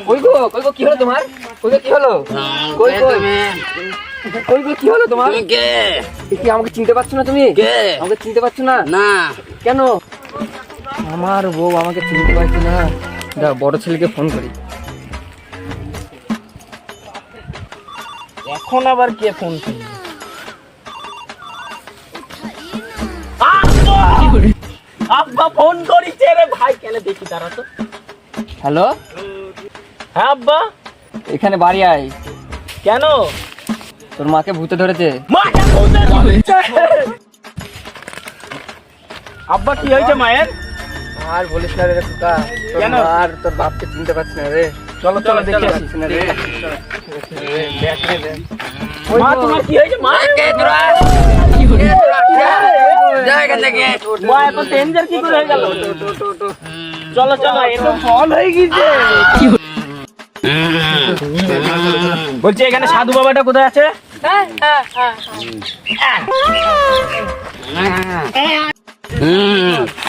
কই গো কি হলো তোমার? কই গো কি হলো? কই কি হলো তোমার? কে? কি আমাকে চিনতে পারছো না তুমি? কে? আমাকে চিনতে পারছো না? না। কেন? আমার বউ আমাকে চিনতে পারছে না। দা বড় ছেলেকে ফোন করি। এখন আবার কে ফোন করবে? আব্বা ফোন করিছে রে ভাই, কেন দেখি তারা তো। হ্যালো, হ্যাঁ আব্বা। এখানে বাড়ি আয়। কেন? তোর মাকে ভূতে ধরেছে। আব্বা কি হয়েছে মায়ের? আর বলিস না রে খোকা, তোর কেন? মা আর তোর বাপকে চিনতে পারছিস না রে। চলো চলো দেখে আসি। পারছিস না রে। দেখ রে, দেখ। মা তোমার কি হয়েছে মা? জায়গা থেকে মা এখন ডেঞ্জার কি করে হয়ে গেল? চলো চলো, এ তো ফল হয়ে গেছে। বলছি এখানে সাধু বাবাটা কোথায় আছে?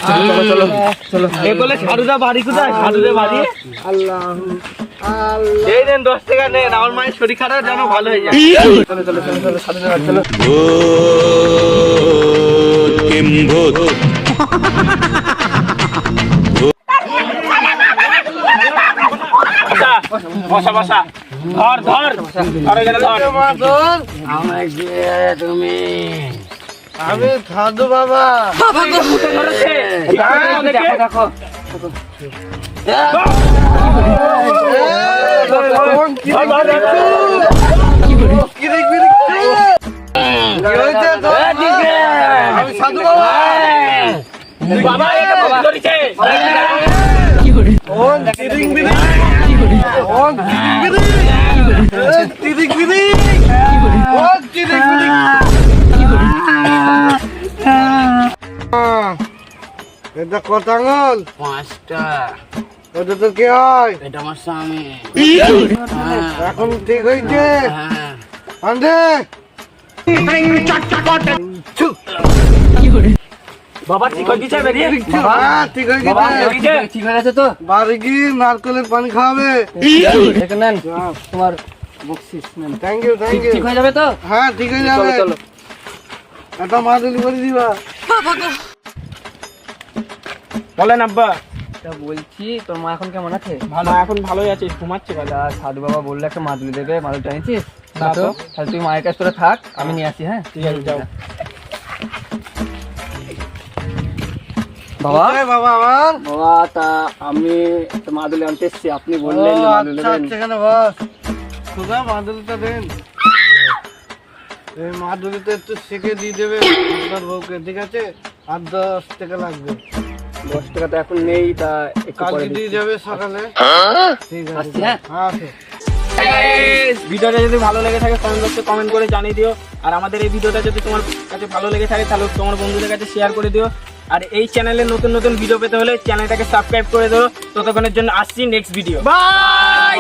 চলো চলো চলো। এ বলে সাধুদা বাড়ি কোথায়? সাধুদের বাড়ি এই দেন 10 টাকা নেন, আমার মায়ের শরীর খারাপ যেন ভালো হয়ে যায়। চলো চলো চলো চলো সাধুদের বাড়ি চলো। বসা বসা, ধর ধর ধর এখানে ধর। আমাকে তুমি আমি সাধু বাবা। বাবা গো ভূতে ধরেছে। দেখো দেখো। কি দেখবি? আমি সাধু বাবা। বাবা এটা ভূত ধরেছে। ওন তিরিং বিরিং। ওন তিরিং বিরিং। ওন তিরিং বিরিং। এটা কত আঙুল? 5টা। এটা তো কে হয়? এটা আমার স্বামী। এখন ঠিক হয়েছে? হ্যাঁ। আন্দে বাবা ঠিক হয়ে গেছে বেরিয়ে? হ্যাঁ ঠিক হয়ে বাবা, গেছে। ঠিক হয়ে গেছে তো? বাড়ি গিয়ে নারকেলের পানি খাওয়াবে। দেখে নেন তোমার বকশিস নেন। Thank you thank you. ঠিক হয়ে যাবে তো? হ্যাঁ ঠিক হয়ে যাবে। চলো চলো। একটা মাদুলি করে দিবা। বলেন আব্বা। তা বলছি তোর মা এখন কেমন আছে? ভালো, এখন ভালোই আছে, ঘুমাচ্ছে ভালো। তা সাধু বাবা বললো একটা মাদুলি দেবে, মাদুলিটা এনেছিস? না তো। তাহলে তুই মায়ের কাছে তোরা থাক, আমি নিয়ে আসি। হ্যাঁ ঠিক আছে যাও। বাবা। কোথায় বাবা আমার? বাবা তা আমি একটা মাদুলি আনতে এসছি, আপনি ও বললেন যে মাদুলি আচ্ছা দেবেন। আচ্ছা এখানে বস। খুদা মাদুলিটা দেন। এই মাদুলিটা একটু শিখে দিয়ে দেবে আপনার বউকে, ঠিক আছে? আর 10 টাকা লাগবে। 10 টাকা তো এখন নেই, তা একটু পরে কালকে দিয়ে দিচ্ছি। যাবে সকালে। ঠিক আছে আসছি, হ্যাঁ? হ্যাঁ আসো। ভিডিওটা যদি ভালো লেগে থাকে কমেন্ট বক্সে কমেন্ট করে জানিয়ে দিও। আর আমাদের এই ভিডিওটা যদি তোমার কাছে ভালো লেগে থাকে তাহলে তোমার বন্ধুদের কাছে শেয়ার করে দিও। আর এই চ্যানেলে নতুন নতুন ভিডিও পেতে হলে চ্যানেলটাকে সাবস্ক্রাইব করে দিও। ততক্ষণের জন্য আসছি নেক্সট ভিডিও। বাই।